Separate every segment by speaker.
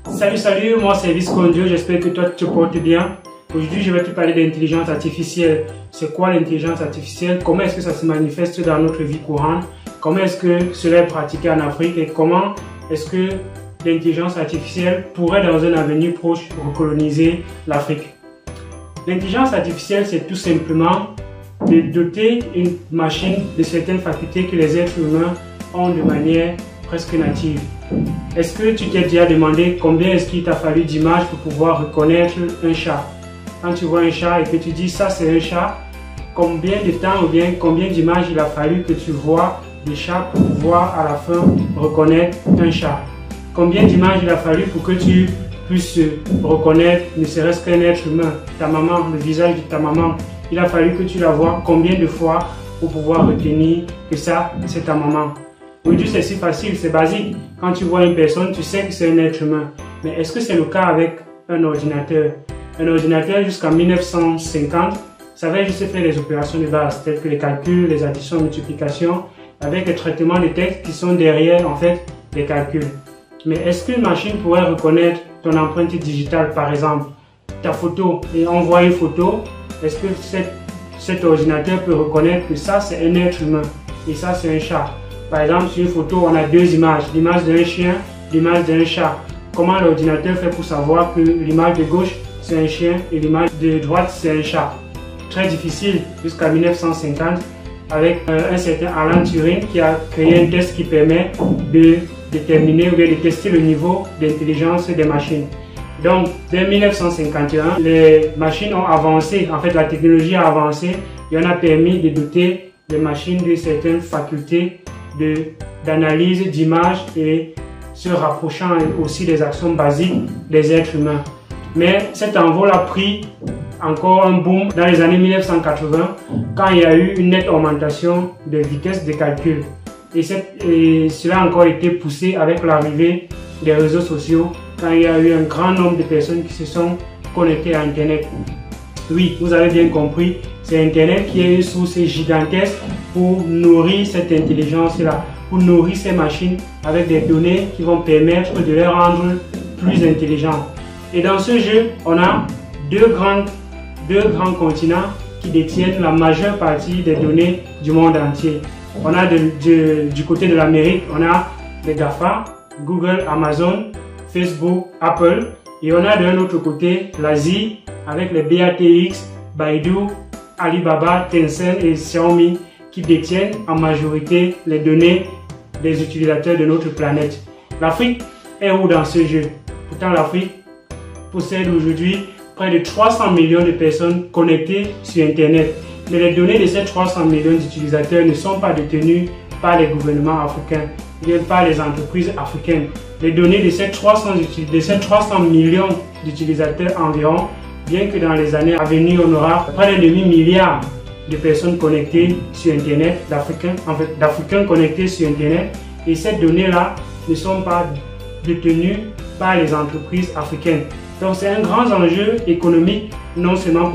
Speaker 1: Salut, moi c'est Viscondio, j'espère que toi tu te portes bien. Aujourd'hui je vais te parler d'intelligence artificielle. C'est quoi l'intelligence artificielle? Comment est-ce que ça se manifeste dans notre vie courante? Comment est-ce que cela est pratiqué en Afrique? Et comment est-ce que l'intelligence artificielle pourrait dans un avenir proche recoloniser l'Afrique? L'intelligence artificielle, c'est tout simplement de doter une machine de certaines facultés que les êtres humains ont de manière presque native. Est-ce que tu t'es déjà demandé combien est-ce qu'il t'a fallu d'images pour pouvoir reconnaître un chat? Quand tu vois un chat et que tu dis ça c'est un chat, combien de temps ou bien combien d'images il a fallu que tu vois des chats pour pouvoir à la fin reconnaître un chat? Combien d'images il a fallu pour que tu puisses reconnaître ne serait-ce qu'un être humain, ta maman, le visage de ta maman? Il a fallu que tu la vois combien de fois pour pouvoir retenir que ça c'est ta maman? Aujourd'hui c'est si facile, c'est basique. Quand tu vois une personne, tu sais que c'est un être humain. Mais est-ce que c'est le cas avec un ordinateur? Un ordinateur jusqu'en 1950 savait juste faire les opérations de base, telles que les calculs, les additions, multiplications, avec les traitements de texte qui sont derrière en fait les calculs. Mais est-ce qu'une machine pourrait reconnaître ton empreinte digitale par exemple, ta photo, et envoyer une photo? Est-ce que cet ordinateur peut reconnaître que ça c'est un être humain et ça c'est un chat? Par exemple, sur une photo, on a deux images, l'image d'un chien, l'image d'un chat. Comment l'ordinateur fait pour savoir que l'image de gauche, c'est un chien et l'image de droite, c'est un chat? Très difficile jusqu'à 1950 avec un certain Alan Turing qui a créé un test qui permet de déterminer ou bien de tester le niveau d'intelligence des machines. Donc, dès 1951, les machines ont avancé, en fait la technologie a avancé et on a permis de doter les machines de certaines facultés d'analyse d'images et se rapprochant aussi des actions basiques des êtres humains. Mais cet envol a pris encore un boom dans les années 1980 quand il y a eu une nette augmentation de vitesse de calcul. Et cela a encore été poussé avec l'arrivée des réseaux sociaux quand il y a eu un grand nombre de personnes qui se sont connectées à Internet. Oui, vous avez bien compris, c'est Internet qui est une source gigantesque pour nourrir cette intelligence-là, pour nourrir ces machines avec des données qui vont permettre de les rendre plus intelligents. Et dans ce jeu, on a deux grands continents qui détiennent la majeure partie des données du monde entier. On a du côté de l'Amérique, on a les GAFA, Google, Amazon, Facebook, Apple. Et on a d'un autre côté l'Asie avec les BATX, Baidu, Alibaba, Tencent et Xiaomi qui détiennent en majorité les données des utilisateurs de notre planète. L'Afrique est où dans ce jeu? Pourtant l'Afrique possède aujourd'hui près de 300 millions de personnes connectées sur Internet. Mais les données de ces 300 millions d'utilisateurs ne sont pas détenues par les gouvernements africains, bien par les entreprises africaines. Les données de ces 300 millions d'utilisateurs environ, bien que dans les années à venir on aura près d'un demi-milliard de personnes connectées sur Internet, d'Africains connectés sur Internet, et ces données-là ne sont pas détenues par les entreprises africaines. Donc c'est un grand enjeu économique, non seulement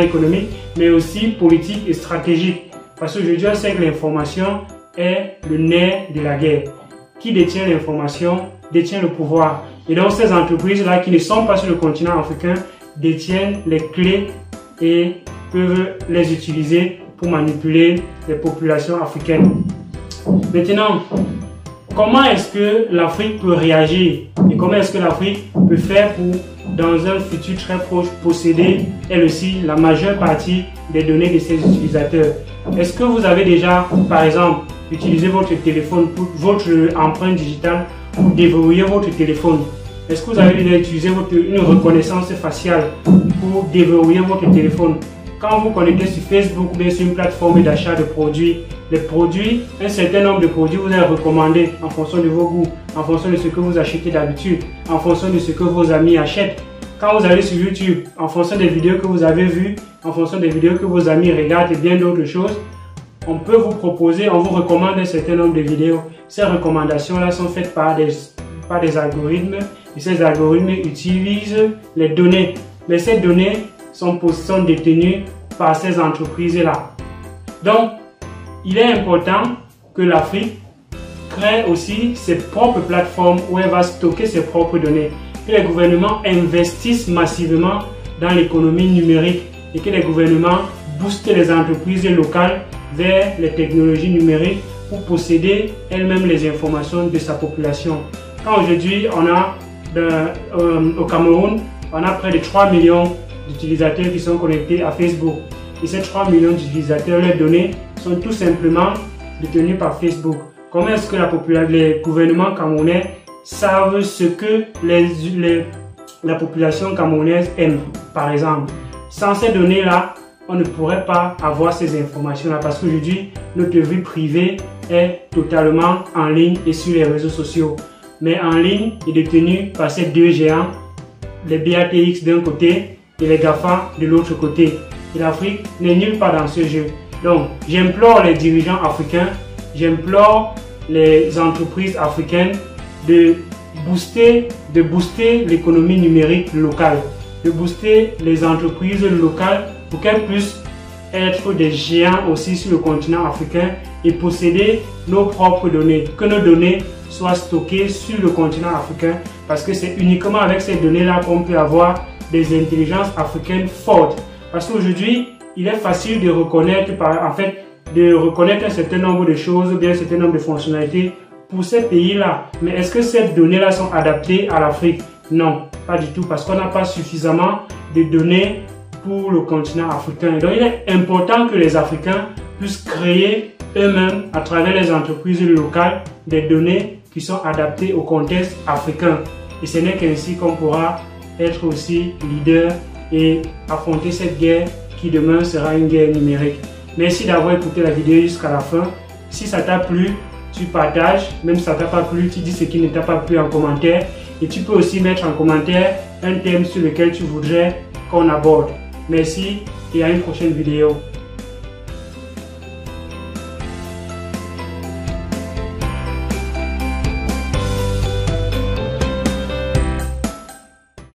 Speaker 1: économique, mais aussi politique et stratégique. Parce qu'aujourd'hui on sait que l'information est le nerf de la guerre. Qui détient l'information détient le pouvoir. Et donc ces entreprises-là qui ne sont pas sur le continent africain détiennent les clés et peuvent les utiliser pour manipuler les populations africaines. Maintenant, comment est-ce que l'Afrique peut réagir et comment est-ce que l'Afrique peut faire pour, dans un futur très proche, posséder elle aussi la majeure partie des données de ses utilisateurs? Est-ce que vous avez déjà, par exemple, utilisé votre téléphone pour votre empreinte digitale pour déverrouiller votre téléphone? Est-ce que vous avez déjà utilisé une reconnaissance faciale pour déverrouiller votre téléphone? Quand vous connectez sur Facebook ou bien sur une plateforme d'achat de produits, un certain nombre de produits vous est recommandé en fonction de vos goûts, en fonction de ce que vous achetez d'habitude, en fonction de ce que vos amis achètent. Quand vous allez sur YouTube, en fonction des vidéos que vous avez vues, en fonction des vidéos que vos amis regardent et bien d'autres choses, on peut vous proposer, on vous recommande un certain nombre de vidéos. Ces recommandations-là sont faites par des algorithmes et ces algorithmes utilisent les données. Mais ces données sont détenues par ces entreprises-là. Donc, il est important que l'Afrique crée aussi ses propres plateformes où elle va stocker ses propres données. Que les gouvernements investissent massivement dans l'économie numérique et que les gouvernements boostent les entreprises locales vers les technologies numériques pour posséder elles-mêmes les informations de sa population. Quand aujourd'hui on a au Cameroun, on a près de 3 millions d'utilisateurs qui sont connectés à Facebook. Et ces 3 millions d'utilisateurs, leurs données sont tout simplement détenues par Facebook. Comment est-ce que les gouvernements camerounais savent ce que la population camerounaise aime, par exemple? Sans ces données-là, on ne pourrait pas avoir ces informations-là parce qu'aujourd'hui, notre vie privée est totalement en ligne et sur les réseaux sociaux. Mais en ligne est détenue par ces deux géants, les BATX d'un côté et les GAFA de l'autre côté. Et l'Afrique n'est nulle part dans ce jeu. Donc, j'implore les dirigeants africains, j'implore les entreprises africaines de booster l'économie numérique locale, de booster les entreprises locales pour qu'elles puissent être des géants aussi sur le continent africain et posséder nos propres données, que nos données soient stockées sur le continent africain parce que c'est uniquement avec ces données-là qu'on peut avoir des intelligences africaines fortes. Parce qu'aujourd'hui, il est facile de reconnaître, un certain nombre de choses ou bien un certain nombre de fonctionnalités pour ces pays-là. Mais est-ce que ces données-là sont adaptées à l'Afrique? Non, pas du tout, parce qu'on n'a pas suffisamment de données pour le continent africain. Donc, il est important que les Africains puissent créer eux-mêmes, à travers les entreprises locales, des données qui sont adaptées au contexte africain. Et ce n'est qu'ainsi qu'on pourra être aussi leader et affronter cette guerre qui demain sera une guerre numérique. Merci d'avoir écouté la vidéo jusqu'à la fin. Si ça t'a plu, tu partages. Même si ça t'a pas plu, tu dis ce qui ne t'a pas plu en commentaire. Et tu peux aussi mettre en commentaire un thème sur lequel tu voudrais qu'on aborde. Merci et à une prochaine vidéo.